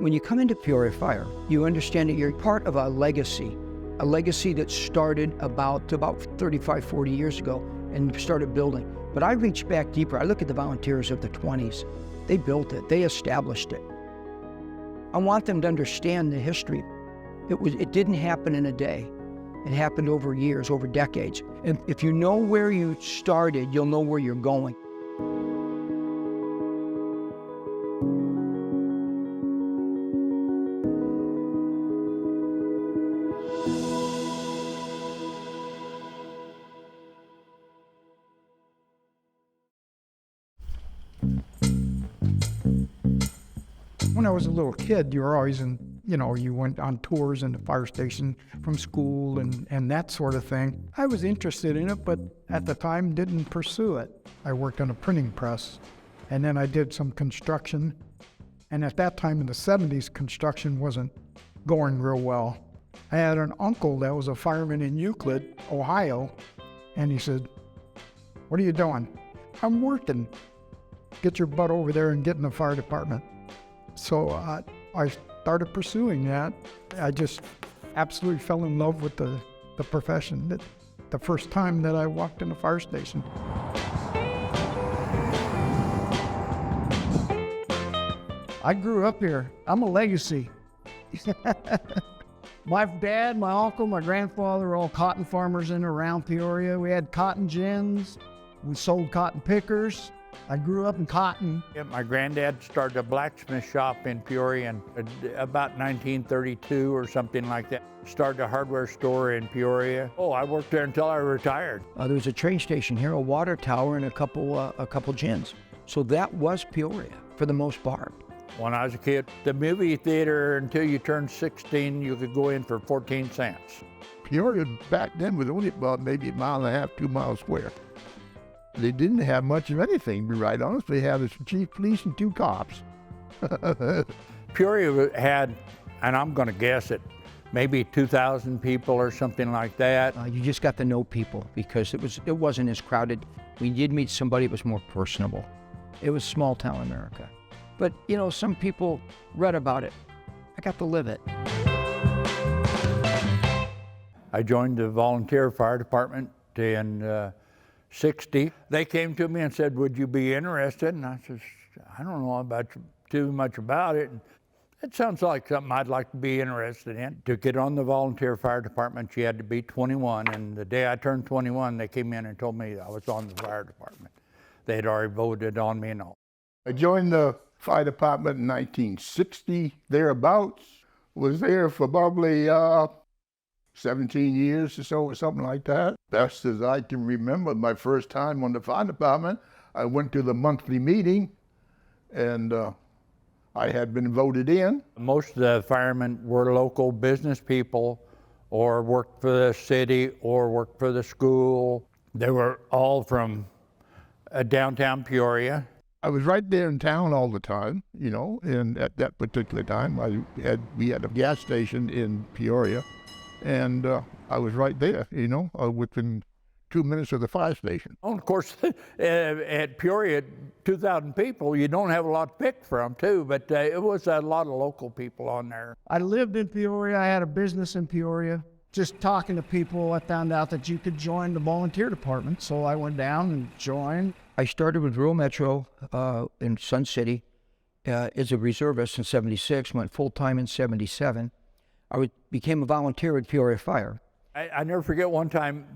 When you come into Peoria Fire, you understand that you're part of a legacy that started about 35, 40 years ago and started building. But I reach back deeper. I look at the volunteers of the 20s. They built it. They established it. I want them to understand the history. It didn't happen in a day. It happened over years, over decades. And if you know where you started, you'll know where you're going. When I was a little kid, you were always you went on tours in the fire station from school and that sort of thing. I was interested in it, but at the time didn't pursue it. I worked on a printing press, and then I did some construction. And at that time in the 70s, construction wasn't going real well. I had an uncle that was a fireman in Euclid, Ohio, and he said, "What are you doing?" "I'm working." "Get your butt over there and get in the fire department." So I started pursuing that. I just absolutely fell in love with the profession the first time that I walked in the fire station. I grew up here. I'm a legacy. My dad, my uncle, my grandfather were all cotton farmers in and around Peoria. We had cotton gins. We sold cotton pickers. I grew up in cotton. Yeah, my granddad started a blacksmith shop in Peoria in about 1932 or something like that. Started a hardware store in Peoria. Oh, I worked there until I retired. There was a train station here, a water tower, and a couple gins. So that was Peoria for the most part. When I was a kid, the movie theater, until you turned 16, you could go in for 14 cents. Peoria back then was only about maybe a mile and a half, 2 miles square. They didn't have much of anything, to be right honest. They had a chief police and 2 cops. Peoria had, and I'm going to guess it, maybe 2,000 people or something like that. You just got to know people because it wasn't as crowded. We did meet somebody that was more personable. It was small town America. But, some people read about it. I got to live it. I joined the volunteer fire department in 60. They came to me and said, "Would you be interested?" And I said, "I don't know about too much about it. It sounds like something I'd like to be interested in." To get on the volunteer fire department, you had to be 21. And the day I turned 21, they came in and told me I was on the fire department. They had already voted on me and all. I joined the fire department in 1960, thereabouts. Was there for probably 17 years or so, or something like that. Best as I can remember, my first time on the fire department, I went to the monthly meeting, and I had been voted in. Most of the firemen were local business people, or worked for the city, or worked for the school. They were all from downtown Peoria. I was right there in town all the time, and at that particular time, we had a gas station in Peoria, and I was right there, within 2 minutes of the fire station. Oh, of course, at Peoria, 2,000 people, you don't have a lot to pick from, too, but it was a lot of local people on there. I lived in Peoria. I had a business in Peoria. Just talking to people, I found out that you could join the volunteer department, so I went down and joined. I started with Rural Metro in Sun City as a reservist in 76, went full-time in 77. Became a volunteer at Peoria Fire. I never forget one time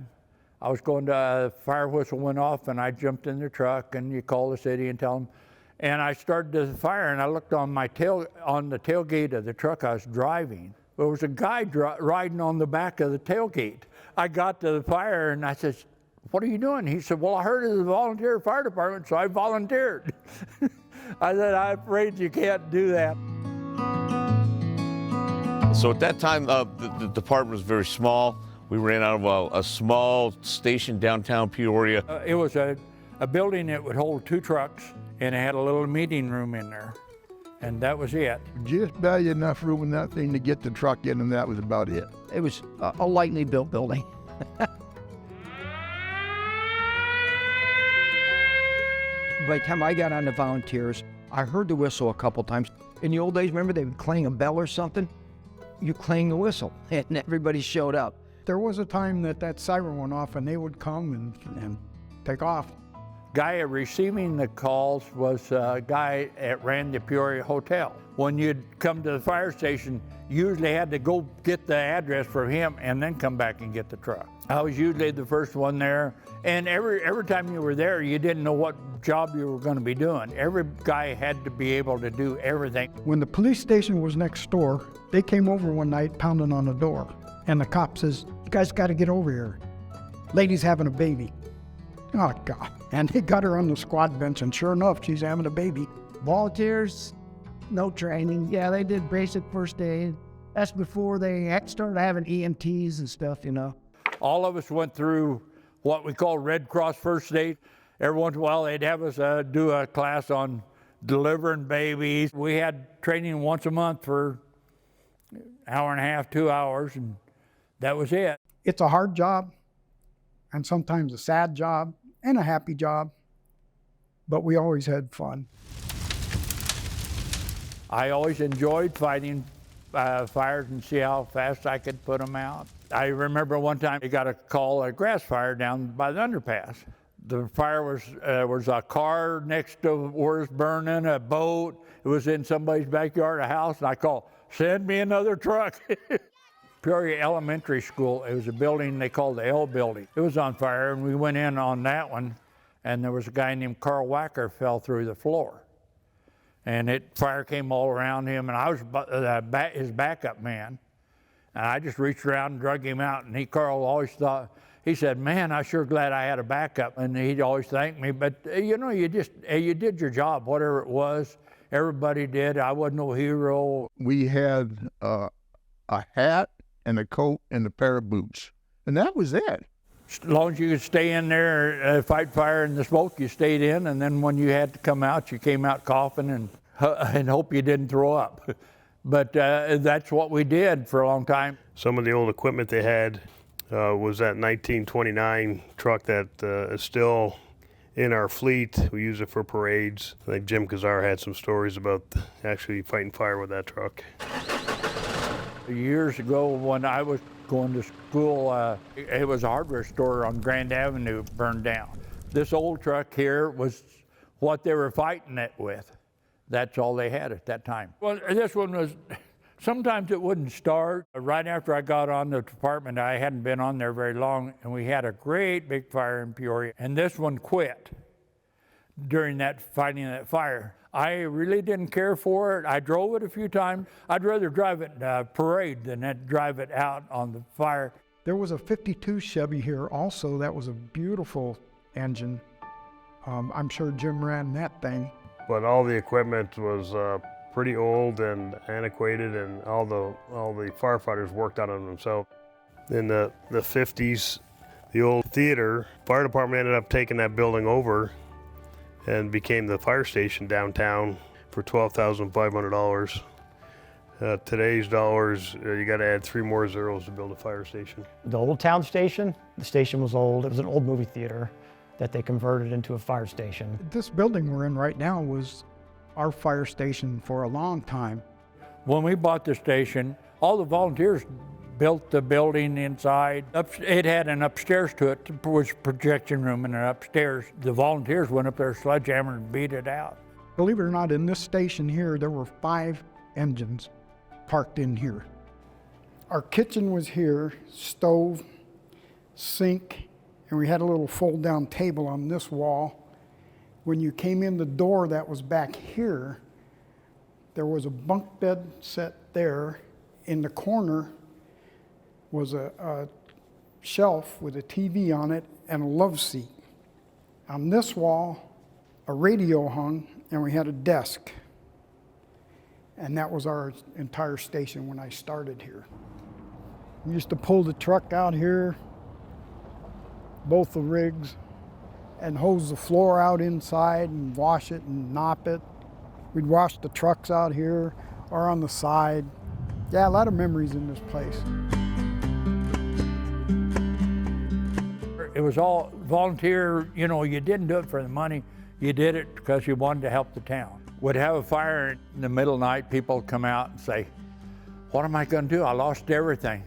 I was going to, a fire whistle went off and I jumped in the truck, and you call the city and tell them. And I started the fire, and I looked on the tailgate of the truck I was driving. There was a guy riding on the back of the tailgate. I got to the fire and I said, "What are you doing?" He said, "Well, I heard of the volunteer fire department, so I volunteered." I said, "I'm afraid you can't do that." So at that time, the department was very small. We ran out of a small station downtown Peoria. It was a building that would hold 2 trucks, and it had a little meeting room in there, and that was it. Just barely enough room in that thing to get the truck in, and that was about it. It was a lightly built building. By the time I got on the volunteers, I heard the whistle a couple times. In the old days, remember they would clang a bell or something? You clang the whistle, and everybody showed up. There was a time that siren went off and they would come and take off. Guy receiving the calls was a guy that ran the Peoria Hotel. When you'd come to the fire station, you usually had to go get the address from him and then come back and get the truck. I was usually the first one there, and every time you were there, you didn't know what job you were going to be doing. Every guy had to be able to do everything. When the police station was next door, they came over one night pounding on the door, and the cop says, "You guys got to get over here. Lady's having a baby." Oh, God. And they got her on the squad bench, and sure enough, she's having a baby. Volunteers, no training. Yeah, they did basic first aid. That's before they started having EMTs and stuff, you know. All of us went through what we call Red Cross first aid. Every once in a while, they'd have us do a class on delivering babies. We had training once a month for an hour and a half, 2 hours, and that was it. It's a hard job, and sometimes a sad job, and a happy job, but we always had fun. I always enjoyed fighting fires and see how fast I could put them out. I remember one time I got a call, a grass fire down by the underpass. The fire was a car next to where it's burning, a boat. It was in somebody's backyard, a house, and I called, "Send me another truck." Peoria Elementary School, it was a building they called the L building. It was on fire, and we went in on that one, and there was a guy named Carl Wacker fell through the floor. And fire came all around him, and I was his backup man. And I just reached around and drug him out, and Carl always thought, he said, "Man, I'm sure glad I had a backup." And he'd always thank me, but you know, you did your job, whatever it was. Everybody did. I wasn't no hero. We had a hat and a coat and a pair of boots, and that was it. As long as you could stay in there, fight fire in the smoke, you stayed in, and then when you had to come out, you came out coughing and hope you didn't throw up. But that's what we did for a long time. Some of the old equipment they had was that 1929 truck that is still in our fleet. We use it for parades. I think Jim Kazar had some stories about actually fighting fire with that truck. Years ago, when I was going to school, it was a hardware store on Grand Avenue burned down. This old truck here was what they were fighting it with. That's all they had at that time. Well, this one was, sometimes it wouldn't start. Right after I got on the department, I hadn't been on there very long, and we had a great big fire in Peoria, and this one quit during that fighting that fire. I really didn't care for it. I drove it a few times. I'd rather drive it in a parade than drive it out on the fire. There was a 52 Chevy here also. That was a beautiful engine. I'm sure Jim ran that thing. But all the equipment was pretty old and antiquated, and all the firefighters worked on it themselves. In the 50s, the old theater, fire department ended up taking that building over and became the fire station downtown for $12,500. Today's dollars, you got to add 3 more zeros to build a fire station. The old town station, the station was old. It was an old movie theater that they converted into a fire station. This building we're in right now was our fire station for a long time. When we bought the station, all the volunteers built the building inside. It had an upstairs to it, was a projection room, and an upstairs. The volunteers went up there, sledgehammer, and beat it out. Believe it or not, in this station here, there were 5 engines parked in here. Our kitchen was here, stove, sink, and we had a little fold-down table on this wall. When you came in the door that was back here, there was a bunk bed set there. In the corner was a shelf with a TV on it and a love seat. On this wall, a radio hung, and we had a desk. And that was our entire station when I started here. We used to pull the truck out here, both the rigs, and hose the floor out inside and wash it and mop it. We'd wash the trucks out here or on the side. Yeah, a lot of memories in this place. It was all volunteer, you know, you didn't do it for the money. You did it because you wanted to help the town. Would have a fire in the middle of the night, people would come out and say, what am I going to do? I lost everything.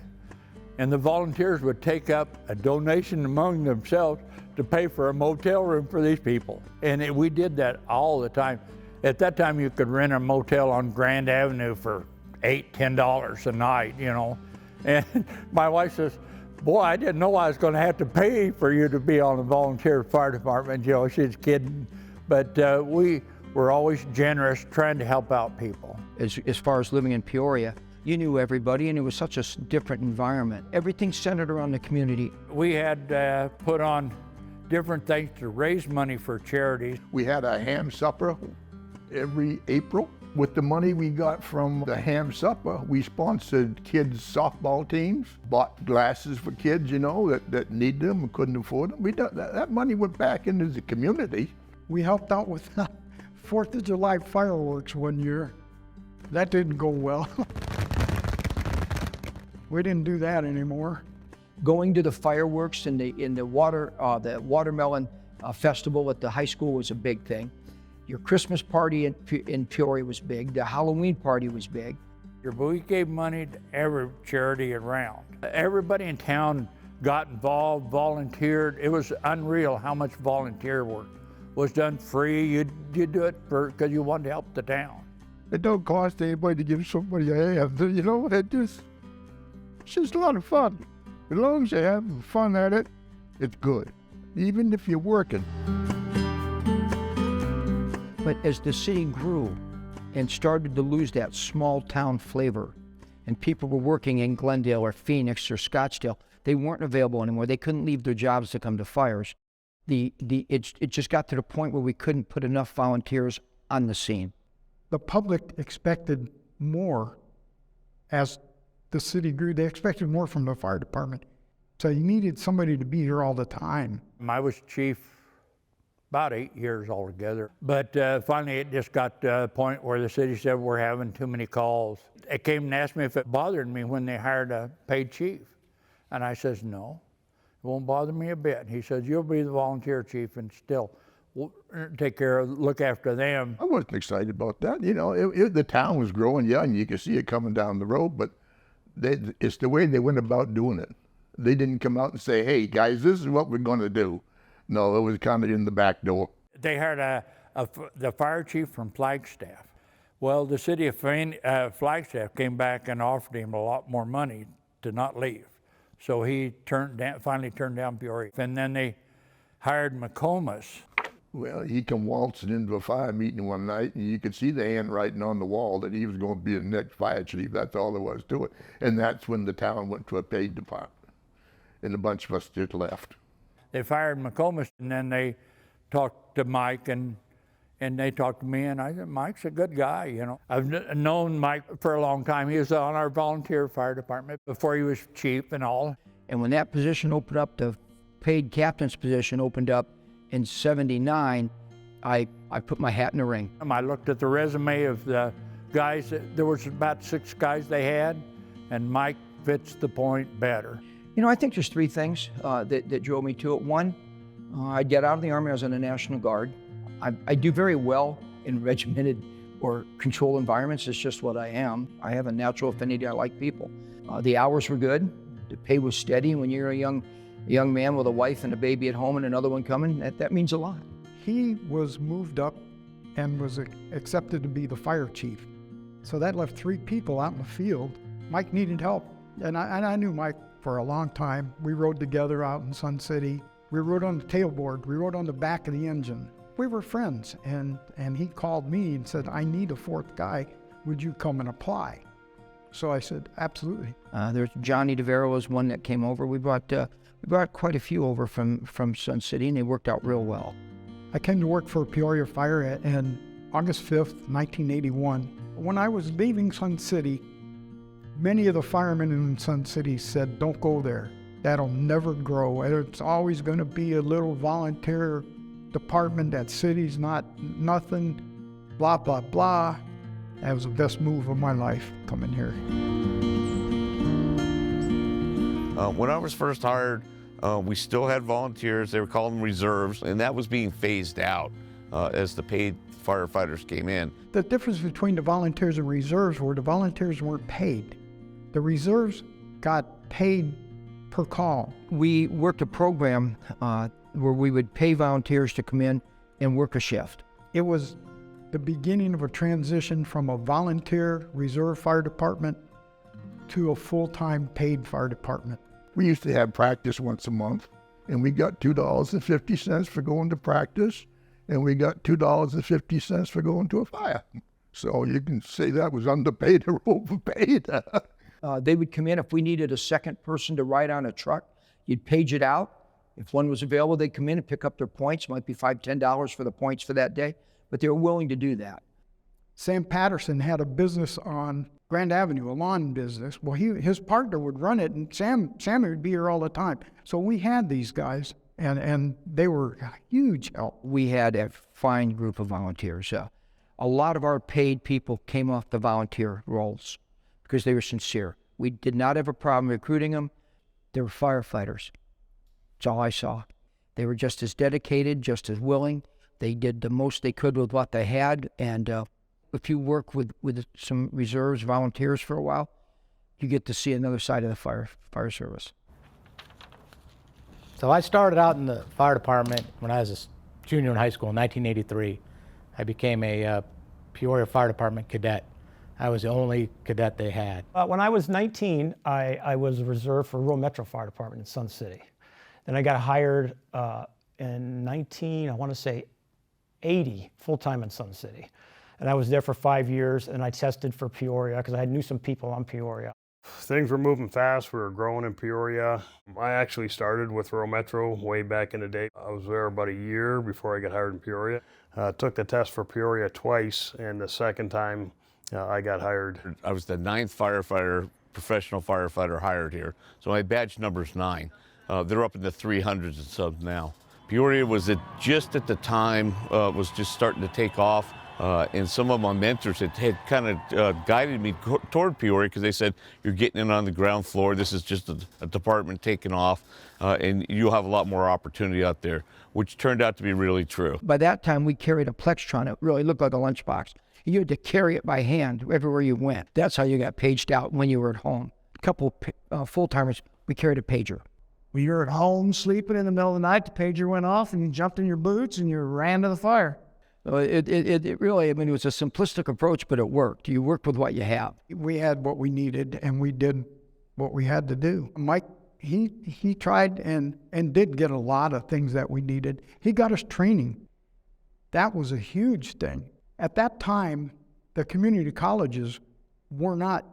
And the volunteers would take up a donation among themselves to pay for a motel room for these people. And we did that all the time. At that time, you could rent a motel on Grand Avenue for $8, $10 a night, you know. And my wife says, boy, I didn't know I was going to have to pay for you to be on the volunteer fire department. You know, she's kidding. But we were always generous, trying to help out people. As far as living in Peoria, you knew everybody, and it was such a different environment. Everything centered around the community. We had put on different things to raise money for charities. We had a ham supper every April. With the money we got from the ham supper, we sponsored kids' softball teams, bought glasses for kids, you know, that needed them and couldn't afford them. That money went back into the community. We helped out with 4th of July fireworks one year. That didn't go well. We didn't do that anymore. Going to the fireworks and the watermelon festival at the high school was a big thing. Your Christmas party in Peoria was big. The Halloween party was big. We gave money to every charity around. Everybody in town got involved, volunteered. It was unreal how much volunteer work was done free. You do it because you wanted to help the town. It don't cost anybody to give somebody a hand, you know. It's just a lot of fun. As long as you're having fun at it, it's good, even if you're working. But as the city grew and started to lose that small town flavor, and people were working in Glendale or Phoenix or Scottsdale, they weren't available anymore. They couldn't leave their jobs to come to fires. It just got to the point where we couldn't put enough volunteers on the scene. The public expected more as the city grew. They expected more from the fire department. So you needed somebody to be here all the time. I was chief about 8 years altogether. But finally it just got to a point where the city said we're having too many calls. They came and asked me if it bothered me when they hired a paid chief. And I says, no, it won't bother me a bit. He says, you'll be the volunteer chief and still take care of, look after them. I wasn't excited about that. You know, the town was growing young. You could see it coming down the road, but it's the way they went about doing it. They didn't come out and say, hey, guys, this is what we're going to do. No, it was kind of in the back door. They hired the fire chief from Flagstaff. Well, the city of Flagstaff came back and offered him a lot more money to not leave. So he finally turned down Peoria. And then they hired McComas. Well, he come waltzing into a fire meeting one night, and you could see the handwriting on the wall that he was going to be the next fire chief. That's all there was to it. And that's when the town went to a paid department, and a bunch of us just left. They fired McComas, and then they talked to Mike, and they talked to me, and I said, Mike's a good guy, you know. I've known Mike for a long time. He was on our volunteer fire department before he was chief and all. And when that position opened up, the paid captain's position opened up in '79, I put my hat in the ring. I looked at the resume of the guys. There was about 6 guys they had, and Mike fits the point better. You know, I think there's 3 things that drove me to it. One, I'd get out of the Army, I was in the National Guard. I do very well in regimented or controlled environments. It's just what I am. I have a natural affinity. I like people. The hours were good. The pay was steady. When you're a young man with a wife and a baby at home and another one coming, that means a lot. He was moved up and was accepted to be the fire chief. So that left 3 people out in the field. Mike needed help, and I knew Mike for a long time. We rode together out in Sun City. We rode on the tailboard. We rode on the back of the engine. We were friends, and he called me and said, I need a 4th guy. Would you come and apply? So I said, absolutely. There's Johnny DeVero was one that came over. We brought quite a few over from Sun City, and they worked out real well. I came to work for Peoria Fire on August 5th, 1981. When I was leaving Sun City, many of the firemen in Sun City said, don't go there. That'll never grow. It's always going to be a little volunteer department. That city's nothing, blah, blah, blah. That was the best move of my life, coming here. When I was first hired, we still had volunteers. They were calling them reserves, and that was being phased out. as the paid firefighters came in. The difference between the volunteers and reserves were the volunteers weren't paid. The reserves got paid per call. We worked a program where we would pay volunteers to come in and work a shift. It was the beginning of a transition from a volunteer reserve fire department to a full-time paid fire department. We used to have practice once a month, and we got $2.50 for going to practice, and we got $2.50 for going to a fire. So you can say that was underpaid or overpaid. They would come in if we needed a second person to ride on a truck. You'd page it out. If one was available, they'd come in and pick up their points. It might be $5, $10 for the points for that day, but they were willing to do that. Sam Patterson had a business on Grand Avenue, a lawn business. Well, his partner would run it, and Sam would be here all the time. So we had these guys, and they were a huge help. We had a fine group of volunteers. A lot of our paid people came off the volunteer roles because they were sincere. We did not have a problem recruiting them. They were firefighters. That's all I saw. They were just as dedicated, just as willing. They did the most they could with what they had, and if you work with some reserves, volunteers for a while, you get to see another side of the fire service. So I started out in the fire department when I was a junior in high school in 1983. I became a Peoria Fire Department cadet. I was the only cadet they had. When I was 19, I was a reserve for Rural Metro Fire Department in Sun City. Then I got hired in 80, full-time in Sun City. And I was there for 5 years, and I tested for Peoria because I knew some people on Peoria. Things were moving fast. We were growing in Peoria. I actually started with Rural Metro way back in the day. I was there about a year before I got hired in Peoria. Took the test for Peoria twice, and the second time I got hired. I was the 9th professional firefighter hired here. So my badge number's 9. They're up in the 300s and some now. Peoria was just at the time, was just starting to take off. And some of my mentors had kind of guided me toward Peoria because they said, you're getting in on the ground floor. This is just a department taking off, and you'll have a lot more opportunity out there, which turned out to be really true. By that time, we carried a Plextron. It really looked like a lunchbox. You had to carry it by hand everywhere you went. That's how you got paged out when you were at home. A couple full-timers, we carried a pager. When you were at home sleeping in the middle of the night, the pager went off and you jumped in your boots and you ran to the fire. It really, it was a simplistic approach, but it worked. You worked with what you have. We had what we needed, and we did what we had to do. Mike, he tried and did get a lot of things that we needed. He got us training. That was a huge thing. At that time, the community colleges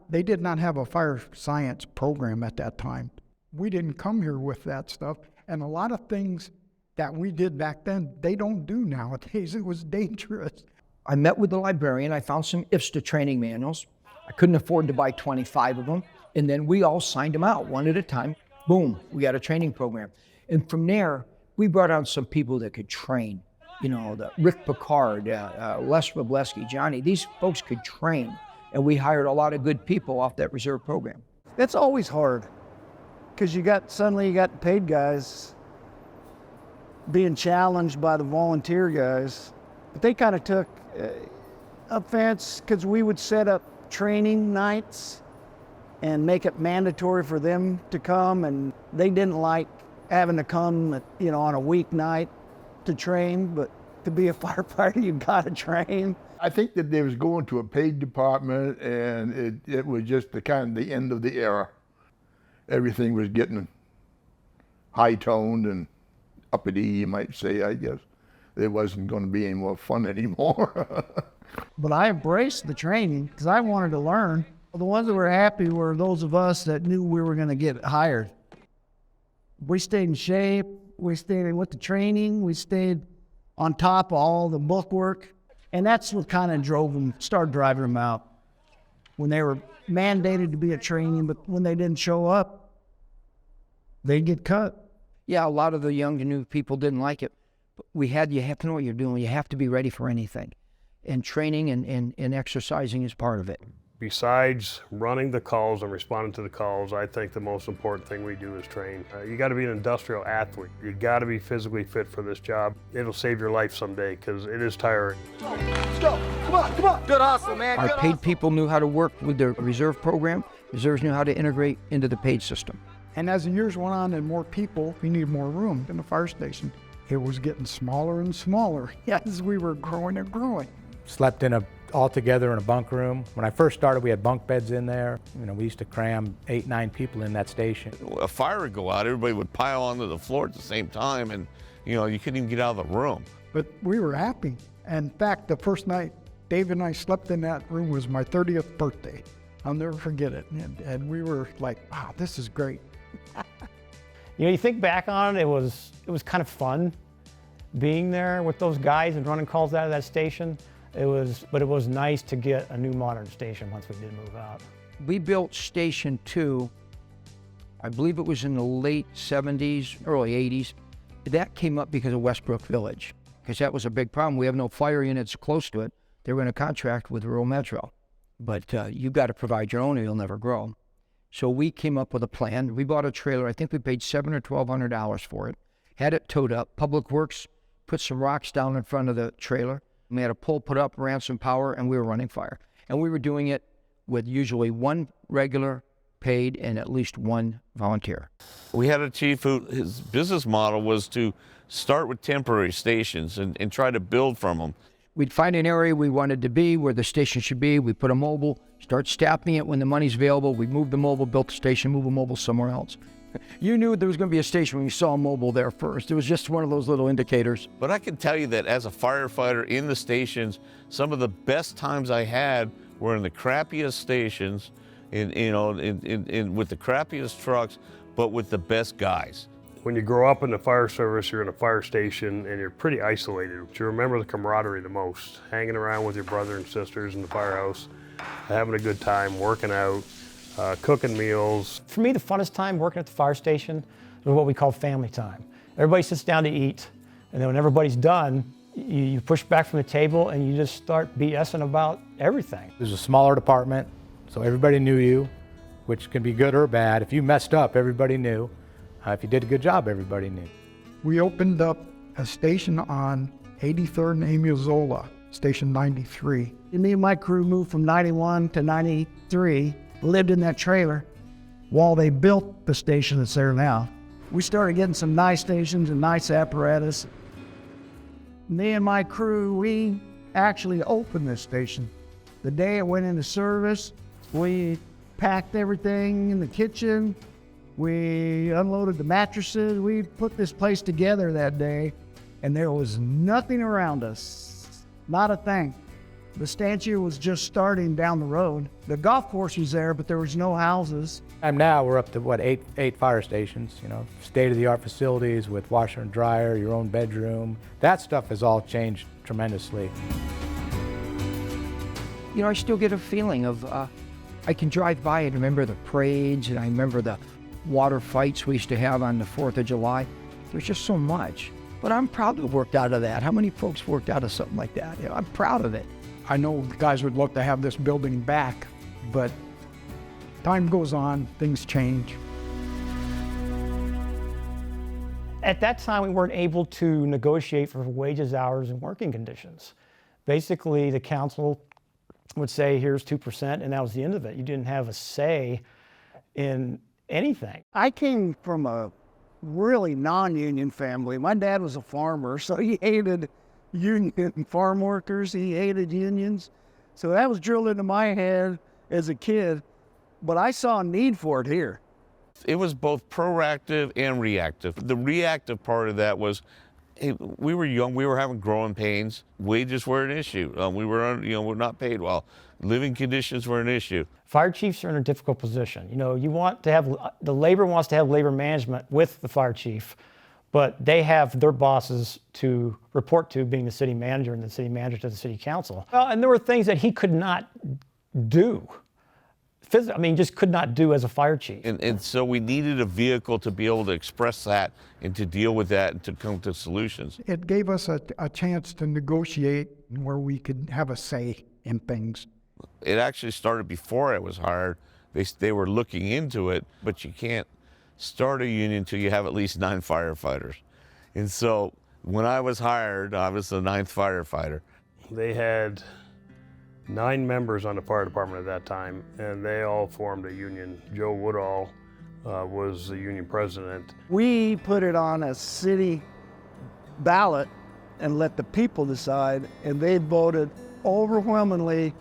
they did not have a fire science program at that time. We didn't come here with that stuff, and a lot of things that we did back then, they don't do nowadays. It was dangerous. I met with the librarian. I found some IFSTA training manuals. I couldn't afford to buy 25 of them. And then we all signed them out one at a time. Boom, we got a training program. And from there, we brought on some people that could train. You know, Rick Picard, Les Robleski, Johnny, these folks could train. And we hired a lot of good people off that reserve program. It's always hard because suddenly you got paid guys being challenged by the volunteer guys. But they kind of took offense because we would set up training nights and make it mandatory for them to come, and they didn't like having to come, on a weeknight to train, but to be a firefighter, you gotta train. I think that they was going to a paid department, and it was just the end of the era. Everything was getting high-toned and uppity, you might say, I guess. It wasn't going to be any more fun anymore. But I embraced the training because I wanted to learn. The ones that were happy were those of us that knew we were going to get hired. We stayed in shape. We stayed with the training. We stayed on top of all the book work. And that's what kind of started driving them out. When they were mandated to be at training, but when they didn't show up, they'd get cut. Yeah, a lot of the young and new people didn't like it. But you have to know what you're doing. You have to be ready for anything. And training and exercising is part of it. Besides running the calls and responding to the calls, I think the most important thing we do is train. You got to be an industrial athlete. You got to be physically fit for this job. It'll save your life someday because it is tiring. Let's go. Come on, come on. Good hustle, man. Our paid people knew how to work with the reserve program. Reserves knew how to integrate into the paid system. And as the years went on and more people, we needed more room in the fire station. It was getting smaller and smaller as we were growing and growing. Slept all together in a bunk room. When I first started, we had bunk beds in there. You know, we used to cram 8, 9 people in that station. A fire would go out, everybody would pile onto the floor at the same time, and you know, you couldn't even get out of the room. But we were happy. In fact, the first night Dave and I slept in that room was my 30th birthday. I'll never forget it. And we were like, wow, this is great. You know, you think back on it, it was kind of fun being there with those guys and running calls out of that station. But it was nice to get a new modern station once we did move out. We built Station 2, I believe it was in the late 70s, early 80s. That came up because of Westbrook Village, because that was a big problem. We have no fire units close to it. They were in a contract with Rural Metro. But you've got to provide your own or you'll never grow. So we came up with a plan. We bought a trailer. I think we paid $700 or $1,200 for it. Had it towed up. Public Works put some rocks down in front of the trailer. We had a pole put up, ran some power, and we were running fire. And we were doing it with usually one regular paid and at least one volunteer. We had a chief who, his business model was to start with temporary stations and try to build from them. We'd find an area we wanted to be, where the station should be. We put a mobile, start staffing it when the money's available. We moved the mobile, built the station, move a mobile somewhere else. You knew there was going to be a station when you saw a mobile there first. It was just one of those little indicators. But I can tell you that as a firefighter in the stations, some of the best times I had were in the crappiest stations, with the crappiest trucks, but with the best guys. When you grow up in the fire service, you're in a fire station and you're pretty isolated. But you remember the camaraderie the most, hanging around with your brother and sisters in the firehouse, having a good time, working out, cooking meals. For me, the funnest time working at the fire station was what we call family time. Everybody sits down to eat, and then when everybody's done, you push back from the table and you just start BSing about everything. It was a smaller department, so everybody knew you, which can be good or bad. If you messed up, everybody knew. If you did a good job, everybody knew. We opened up a station on 83rd and Amiozola, Station 93. And me and my crew moved from 91 to 93, lived in that trailer while they built the station that's there now. We started getting some nice stations and nice apparatus. Me and my crew, we actually opened this station. The day it went into service, we packed everything in the kitchen. We unloaded the mattresses. We put this place together that day, and there was nothing around us, not a thing. The stanchion was just starting down the road. The golf course was there, but there was no houses. And now we're up to, eight fire stations, state-of-the-art facilities with washer and dryer, your own bedroom. That stuff has all changed tremendously. I still get a feeling of, I can drive by and remember the parades, and I remember the water fights we used to have on the 4th of July. There's just so much. But I'm proud to have worked out of that. How many folks worked out of something like that? I'm proud of it. I know the guys would love to have this building back, but time goes on, things change. At that time, we weren't able to negotiate for wages, hours, and working conditions. Basically, the council would say, here's 2%, and that was the end of it. You didn't have a say in anything. I came from a really non-union family. My dad was a farmer, so he hated union farm workers. He hated unions. So that was drilled into my head as a kid, but I saw a need for it here. It was both proactive and reactive. The reactive part of that was, hey, we were young, we were having growing pains. Wages were an issue. We're not paid well. Living conditions were an issue. Fire chiefs are in a difficult position. You want to have, the labor wants to have labor management with the fire chief, but they have their bosses to report to, being the city manager, and the city manager to the city council. Well, and there were things that he could not do. Just could not do as a fire chief. And so we needed a vehicle to be able to express that and to deal with that and to come to solutions. It gave us a chance to negotiate where we could have a say in things. it actually started before I was hired. They were looking into it, but you can't start a union until you have at least 9 firefighters. And so when I was hired, I was the 9th firefighter. They had 9 members on the fire department at that time, and they all formed a union. Joe Woodall was the union president. We put it on a city ballot and let the people decide, and they voted overwhelmingly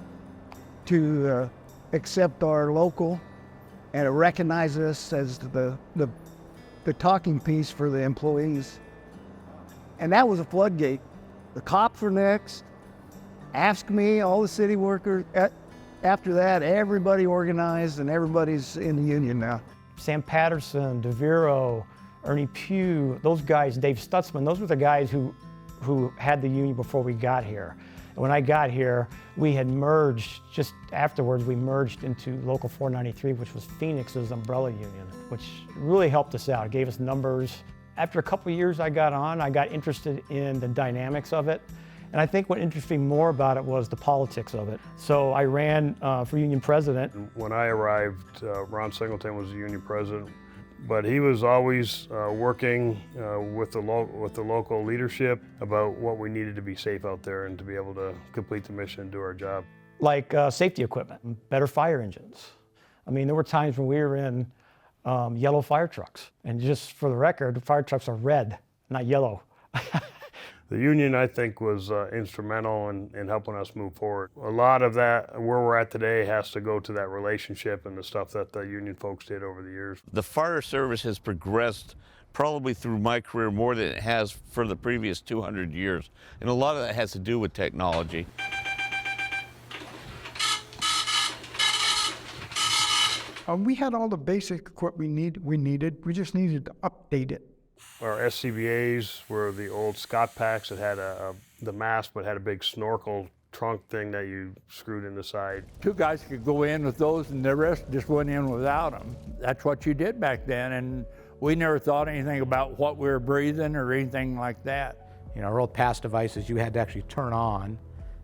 to accept our local and recognize us as the talking piece for the employees. And that was a floodgate. The cops were next. Ask me, all the city workers. After that, everybody organized and everybody's in the union now. Sam Patterson, DeViro, Ernie Pugh, those guys, Dave Stutzman, those were the guys who had the union before we got here. And when I got here, we had merged, just afterwards, we merged into Local 493, which was Phoenix's umbrella union, which really helped us out. It gave us numbers. After a couple of years I got interested in the dynamics of it. And I think what interested me more about it was the politics of it. So I ran for union president. When I arrived, Ron Singleton was the union president, but he was always working with the local leadership about what we needed to be safe out there and to be able to complete the mission and do our job. Like safety equipment, better fire engines. I mean, there were times when we were in yellow fire trucks. And just for the record, fire trucks are red, not yellow. The union, I think, was instrumental in helping us move forward. A lot of that, where we're at today, has to go to that relationship and the stuff that the union folks did over the years. The fire service has progressed probably through my career more than it has for the previous 200 years. And a lot of that has to do with technology. We had all the basic equipment we needed. We just needed to update it. Our SCBAs were the old Scott packs that had the mask but had a big snorkel trunk thing that you screwed in the side. 2 guys could go in with those and the rest just went in without them. That's what you did back then, and we never thought anything about what we were breathing or anything like that. You know, our old pass devices you had to actually turn on.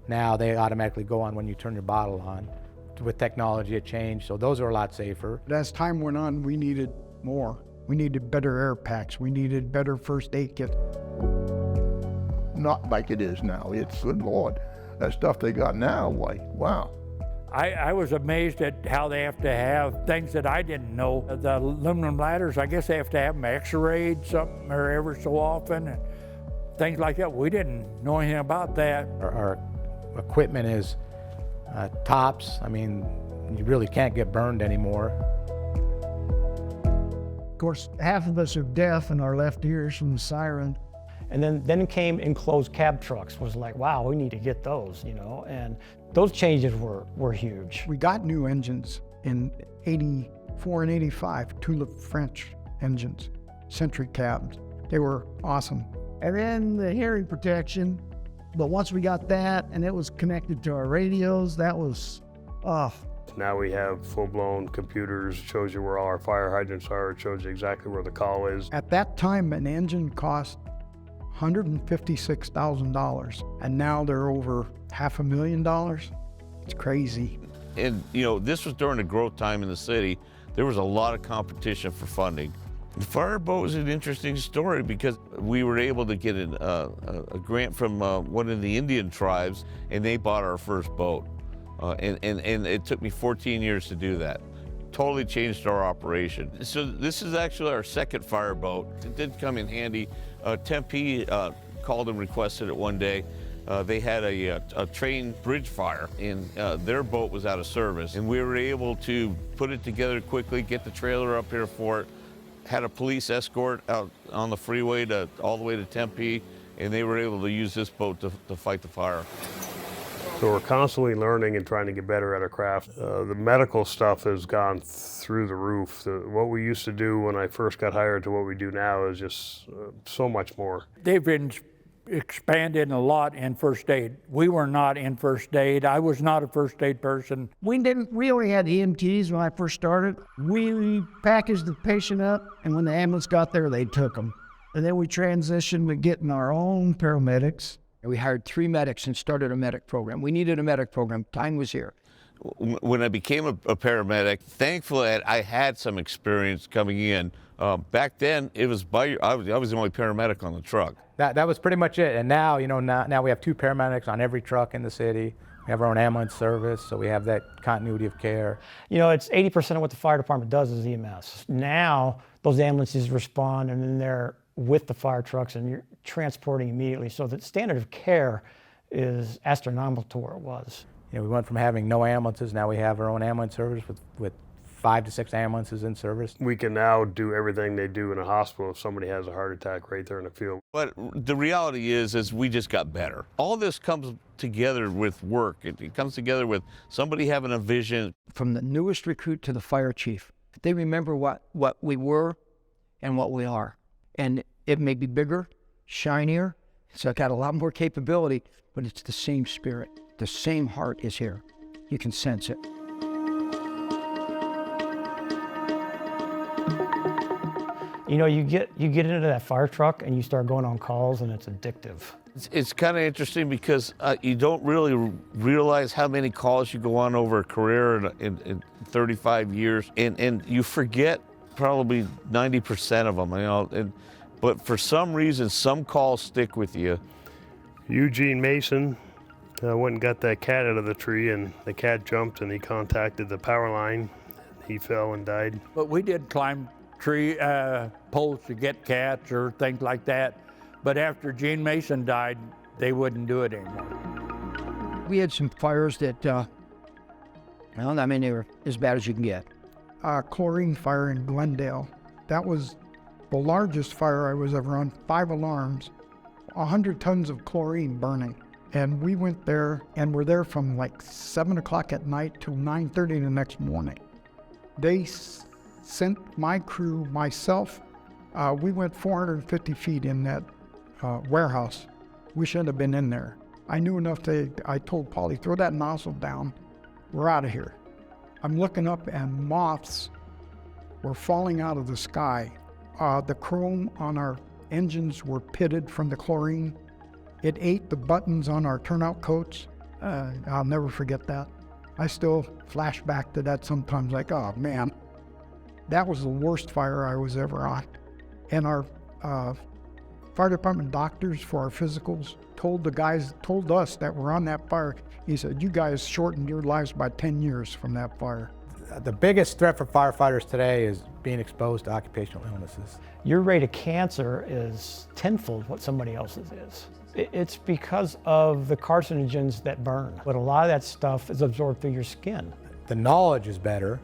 Now they automatically go on when you turn your bottle on. With technology it changed, so those are a lot safer. But as time went on, we needed more. We needed better air packs. We needed better first aid kits. Not like it is now. It's, good Lord, that stuff they got now, why, wow. I was amazed at how they have to have things that I didn't know. The aluminum ladders, I guess they have to have them x-rayed something or ever so often, and things like that. We didn't know anything about that. Our equipment is tops. I mean, you really can't get burned anymore. Of course, half of us are deaf in our left ears from the siren. And then came enclosed cab trucks. Was like, wow, we need to get those, you know. And those changes were huge. We got new engines in 84 and 85, Tulip French engines, Century cabs. They were awesome. And then the hearing protection. But once we got that and it was connected to our radios, that was, Now we have full-blown computers, shows you where all our fire hydrants are, it shows you exactly where the call is. At that time, an engine cost $156,000, and now they're over $500,000. It's crazy. And, you know, this was during the growth time in the city. There was a lot of competition for funding. The fireboat was an interesting story because we were able to get a grant from one of the Indian tribes, and they bought our first boat. And it took me 14 years to do that. Totally changed our operation. So this is actually our second fireboat. It did come in handy. Tempe called and requested it one day. They had a train bridge fire, and their boat was out of service. And we were able to put it together quickly, get the trailer up here for it, had a police escort out on the freeway all the way to Tempe, and they were able to use this boat to fight the fire. So we're constantly learning and trying to get better at our craft. The medical stuff has gone through the roof. What we used to do when I first got hired to what we do now is just so much more. They've been expanded a lot in first aid. We were not in first aid. I was not a first aid person. we only had EMTs when I first started. We packaged the patient up, and when the ambulance got there, they took them. And then we transitioned to getting our own paramedics. We hired 3 medics and started a medic program. We needed a medic program. Time was here. When I became a paramedic, thankfully I had some experience coming in. Back then, I was the only paramedic on the truck. That was pretty much it. And now, now we have 2 paramedics on every truck in the city. We have our own ambulance service, so we have that continuity of care. It's 80% of what the fire department does is EMS. Now, those ambulances respond, and then they're with the fire trucks, and you're transporting immediately. So the standard of care is astronomical to where it was. We went from having no ambulances, now we have our own ambulance service with 5 to 6 ambulances in service. We can now do everything they do in a hospital if somebody has a heart attack right there in the field. But the reality is we just got better. All this comes together with work. It comes together with somebody having a vision. From the newest recruit to the fire chief, they remember what we were and what we are. And it may be bigger, shinier, so it got a lot more capability, but it's the same spirit. The same heart is here. You can sense it. You get into that fire truck and you start going on calls, and it's addictive. It's kind of interesting because you don't really realize how many calls you go on over a career in 35 years, and you forget probably 90% of them. But for some reason, some calls stick with you. Eugene Mason went and got that cat out of the tree, and the cat jumped and he contacted the power line. He fell and died. But we did climb tree poles to get cats or things like that. But after Gene Mason died, they wouldn't do it anymore. We had some fires that, they were as bad as you can get. Chlorine fire in Glendale. That was the largest fire I was ever on. 5 alarms, 100 tons of chlorine burning. And we went there and were there from like 7 o'clock at night till 9:30 the next morning. They sent my crew, myself, we went 450 feet in that warehouse. We shouldn't have been in there. I knew enough I told Polly, throw that nozzle down. We're out of here. I'm looking up and moths were falling out of the sky. The chrome on our engines were pitted from the chlorine. It ate the buttons on our turnout coats. I'll never forget that. I still flash back to that sometimes, like, oh man, that was the worst fire I was ever on. And our fire department doctors for our physicals told us that were on that fire, he said, you guys shortened your lives by 10 years from that fire. The biggest threat for firefighters today is being exposed to occupational illnesses. Your rate of cancer is tenfold what somebody else's is. It's because of the carcinogens that burn, but a lot of that stuff is absorbed through your skin. The knowledge is better.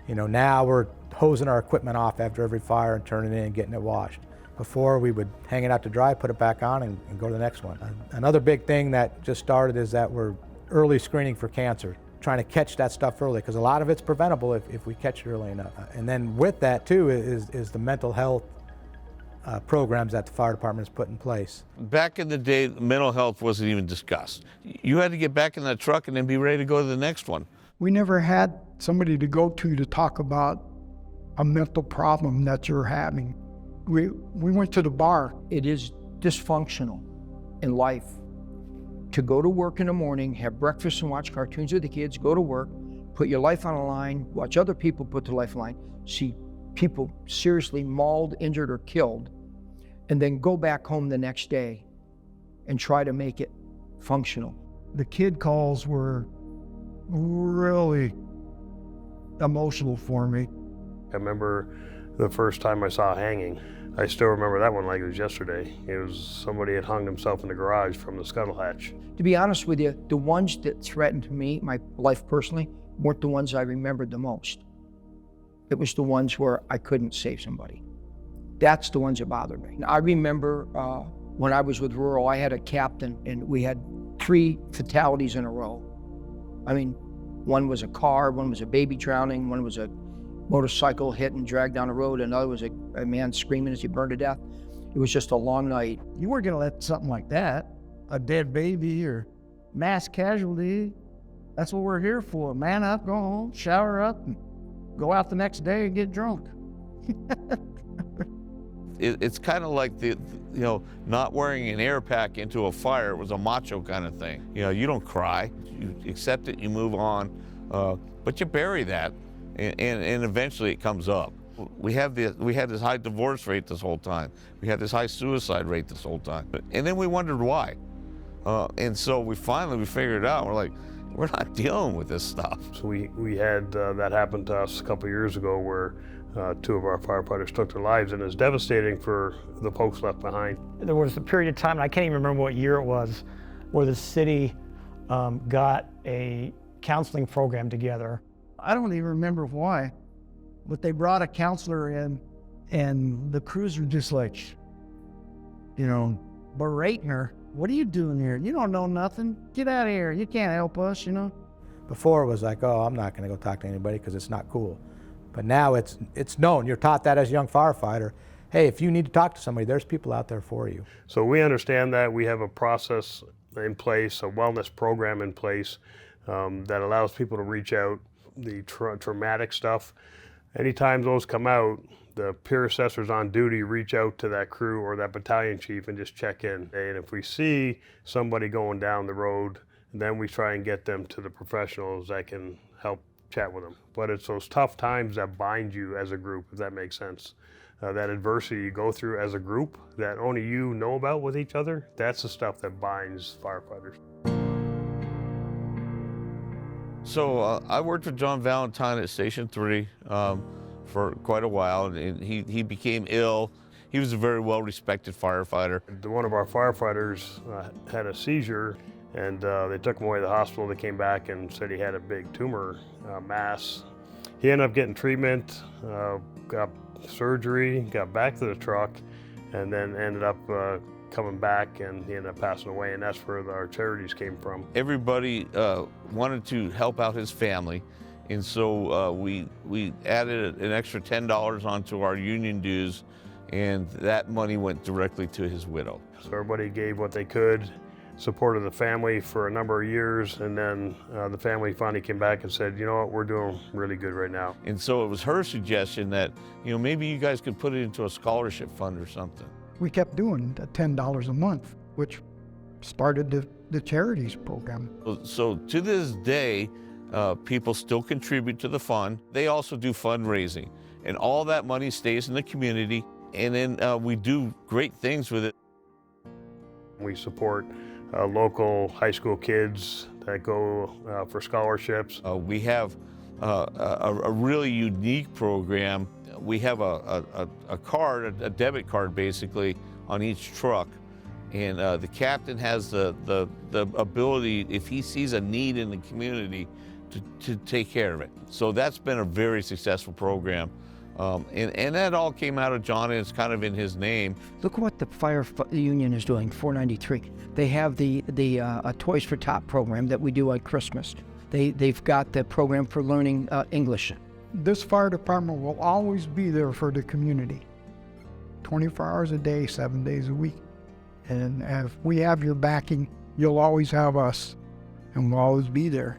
Now we're hosing our equipment off after every fire and turning it in and getting it washed. Before, we would hang it out to dry, put it back on, and go to the next one. Another big thing that just started is that we're early screening for cancer, trying to catch that stuff early, because a lot of it's preventable if we catch it early enough. And then with that, too, is the mental health programs that the fire department has put in place. Back in the day, mental health wasn't even discussed. You had to get back in that truck and then be ready to go to the next one. We never had somebody to go to talk about a mental problem that you're having. We went to the bar. It is dysfunctional in life to go to work in the morning, have breakfast and watch cartoons with the kids, go to work, put your life on the line, watch other people put their life on the line, see people seriously mauled, injured, or killed, and then go back home the next day and try to make it functional. The kid calls were really emotional for me. I remember the first time I saw hanging. I still remember that one like it was yesterday. It was somebody had hung himself in the garage from the scuttle hatch. To be honest with you, the ones that threatened me, my life personally, weren't the ones I remembered the most. It was the ones where I couldn't save somebody. That's the ones that bothered me. I remember when I was with Rural, I had a captain and we had 3 fatalities in a row. I mean, one was a car, one was a baby drowning, one was a motorcycle hit and dragged down the road, another was a man screaming as he burned to death. It was just a long night. You weren't gonna let something like that, a dead baby or mass casualty, that's what we're here for. Man up, go home, shower up, and go out the next day and get drunk. It's kind of like not wearing an air pack into a fire was a macho kind of thing. You don't cry, you accept it, you move on. But you bury that, and eventually it comes up. We had this high divorce rate this whole time. We had this high suicide rate this whole time. And then we wondered why. And so we finally figured it out. We're like, we're not dealing with this stuff. So we had that happen to us a couple years ago where 2 of our firefighters took their lives, and it's devastating for the folks left behind. There was a period of time, and I can't even remember what year it was, where the city got a counseling program together. I don't even remember why, but they brought a counselor in, and the crews were just like, berating her. What are you doing here? You don't know nothing. Get out of here. You can't help us, Before it was like, oh, I'm not going to go talk to anybody because it's not cool. But now it's known. You're taught that as a young firefighter. Hey, if you need to talk to somebody, there's people out there for you. So we understand that. We have a process in place, a wellness program in place that allows people to reach out. The traumatic stuff, anytime those come out, the peer assessors on duty reach out to that crew or that battalion chief and just check in. And if we see somebody going down the road, then we try and get them to the professionals that can help chat with them. But it's those tough times that bind you as a group, if that makes sense. That adversity you go through as a group that only you know about with each other, that's the stuff that binds firefighters. So I worked with John Valentine at Station 3 for quite a while, and he became ill. He was a very well-respected firefighter. One of our firefighters had a seizure, and they took him away to the hospital. They came back and said he had a big tumor mass. He ended up getting treatment, got surgery, got back to the truck, and then ended up coming back, and he ended up passing away, and that's where our charities came from. Everybody wanted to help out his family, and so we added an extra $10 onto our union dues, and that money went directly to his widow. So everybody gave what they could, supported the family for a number of years, and then the family finally came back and said, you know what, we're doing really good right now. And so it was her suggestion that, maybe you guys could put it into a scholarship fund or something. We kept doing the $10 a month, which started the charities program. So to this day, people still contribute to the fund. They also do fundraising, and all that money stays in the community, and then we do great things with it. We support local high school kids that go for scholarships. We have a really unique program. We have a card, a debit card basically, on each truck. And the captain has the ability, if he sees a need in the community, to take care of it. So that's been a very successful program. And that all came out of John, and it's kind of in his name. Look what the fire union is doing, 493. They have the Toys for Tot program that we do at Christmas. They've got the program for learning English. This fire department will always be there for the community, 24 hours a day, 7 days a week. And if we have your backing, you'll always have us, and we'll always be there.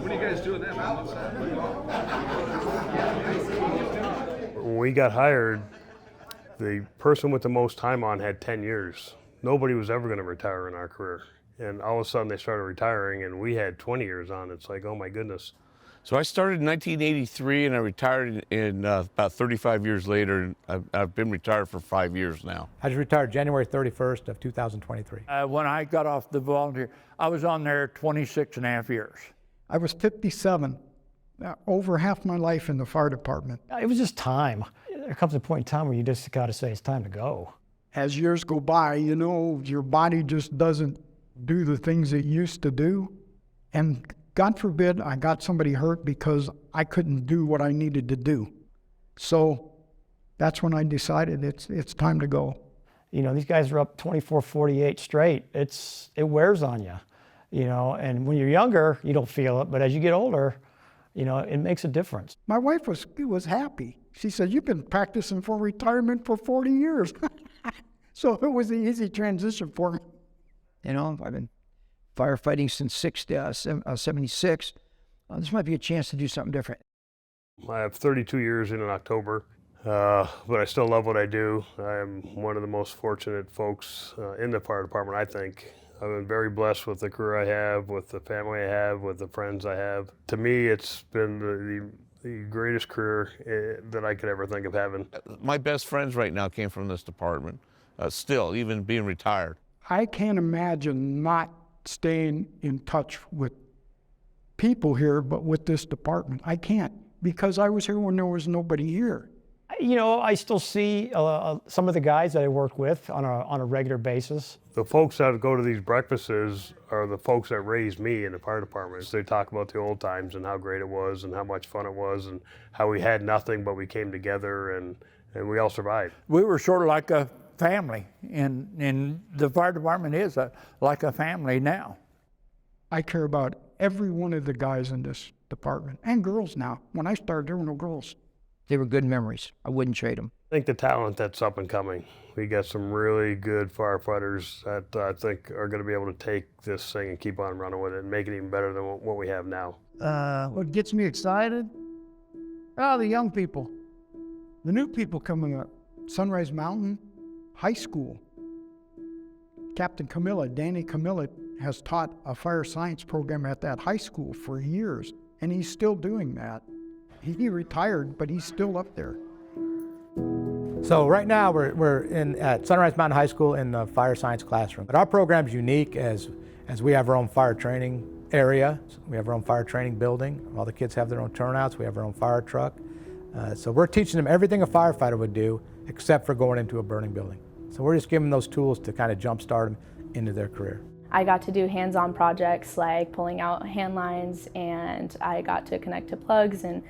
What are you guys doing now? When we got hired, the person with the most time on had 10 years. Nobody was ever going to retire in our career. And all of a sudden they started retiring, and we had 20 years on. It's like, oh my goodness. So I started in 1983, and I retired in about 35 years later. And I've been retired for 5 years now. I just retired January 31st of 2023. When I got off the volunteer, I was on there 26 and a half years. I was 57, over half my life in the fire department. It was just time. There comes a point in time where you just got to say it's time to go. As years go by, your body just doesn't do the things it used to do. And God forbid I got somebody hurt because I couldn't do what I needed to do. So that's when I decided it's time to go. These guys are up 24-48 straight. It wears on you, and when you're younger, you don't feel it, but as you get older, it makes a difference. My wife was happy. She said, "You've been practicing for retirement for 40 years." So it was an easy transition for me. I've been firefighting since 76. This might be a chance to do something different. I have 32 years in October. but I still love what I do. I am one of the most fortunate folks in the fire department, I think. I've been very blessed with the career I have, with the family I have, with the friends I have. To me, it's been the greatest career that I could ever think of having. My best friends right now came from this department, still, even being retired. I can't imagine not staying in touch with people here, but with this department. I can't, because I was here when there was nobody here. You know, I still see some of the guys that I work with on a regular basis. The folks that go to these breakfasts are the folks that raised me in the fire department. They talk about the old times and how great it was and how much fun it was and how we had nothing but we came together and we all survived. We were sort of like a family, and the fire department is like a family now. I care about every one of the guys in this department, and girls now. When I started, there were no girls. They were good memories. I wouldn't trade them. I think the talent that's up and coming. We got some really good firefighters that I think are going to be able to take this thing and keep on running with it and make it even better than what we have now. What gets me excited? Oh, the young people. The new people coming up. Sunrise Mountain High School. Captain Camilla, Danny Camilla, has taught a fire science program at that high school for years, and he's still doing that. He retired, but he's still up there. So right now we're at Sunrise Mountain High School in the fire science classroom. But our program's unique as we have our own fire training area. We have our own fire training building. All the kids have their own turnouts. We have our own fire truck. So we're teaching them everything a firefighter would do except for going into a burning building. So we're just giving them those tools to kind of jumpstart them into their career. I got to do hands-on projects like pulling out hand lines, and I got to connect to plugs and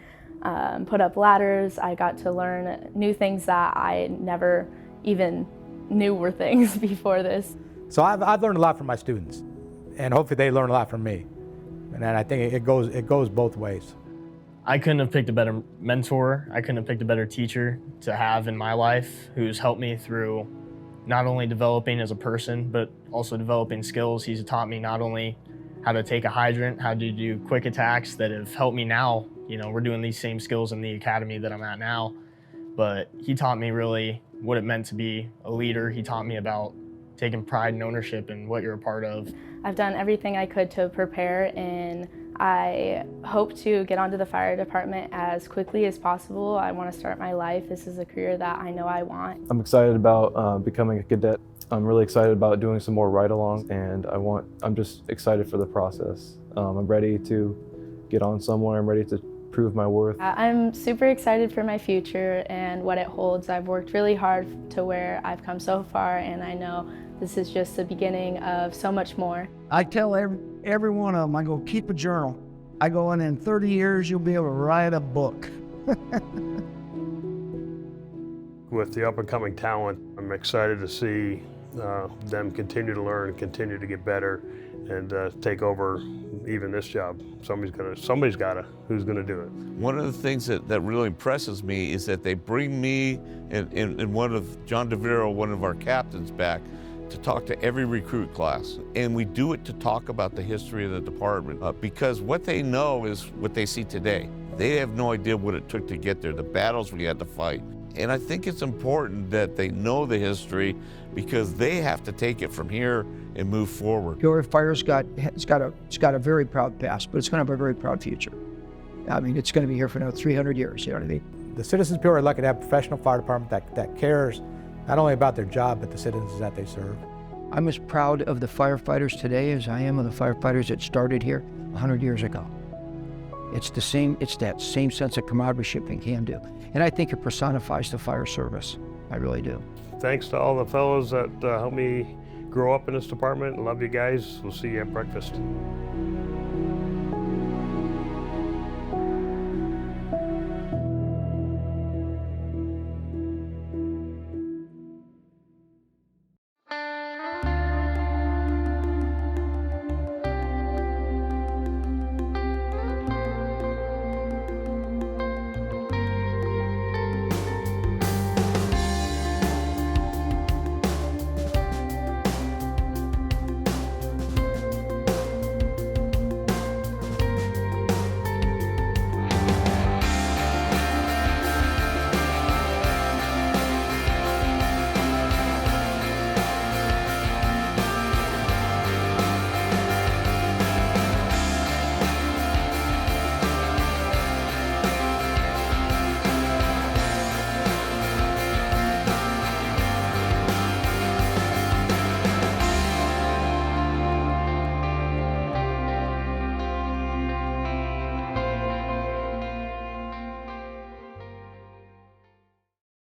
put up ladders. I got to learn new things that I never even knew were things before this. So I've learned a lot from my students, and hopefully they learn a lot from me. And I think it goes both ways. I couldn't have picked a better mentor. I couldn't have picked a better teacher to have in my life who's helped me through not only developing as a person, but also developing skills. He's taught me not only how to take a hydrant, how to do quick attacks that have helped me now. You know, we're doing these same skills in the academy that I'm at now, but he taught me really what it meant to be a leader. He taught me about taking pride and ownership in what you're a part of. I've done everything I could to prepare, and I hope to get onto the fire department as quickly as possible. I want to start my life. This is a career that I know I want. I'm excited about becoming a cadet. I'm really excited about doing some more ride-alongs, and I'm just excited for the process. I'm ready to get on somewhere. I'm ready to prove my worth. I'm super excited for my future and what it holds. I've worked really hard to where I've come so far, and I know this is just the beginning of so much more. I tell every one of them, I go, keep a journal. I go, in 30 years, you'll be able to write a book. With the up-and-coming talent, I'm excited to see them continue to learn, continue to get better, and take over even this job. Somebody's gotta, who's gonna do it? One of the things that really impresses me is that they bring me and one of John DeVero, one of our captains, back to talk to every recruit class. And we do it to talk about the history of the department because what they know is what they see today. They have no idea what it took to get there, the battles we had to fight. And I think it's important that they know the history because they have to take it from here and move forward. Peoria Fire's got a very proud past, but it's going to have a very proud future. I mean, it's going to be here for another 300 years, you know what I mean? The citizens of Peoria are lucky to have a professional fire department that cares not only about their job, but the citizens that they serve. I'm as proud of the firefighters today as I am of the firefighters that started here 100 years ago. It's that same sense of camaraderie and can-do. And I think it personifies the fire service. I really do. Thanks to all the fellows that helped me grow up in this department. Love you guys. We'll see you at breakfast.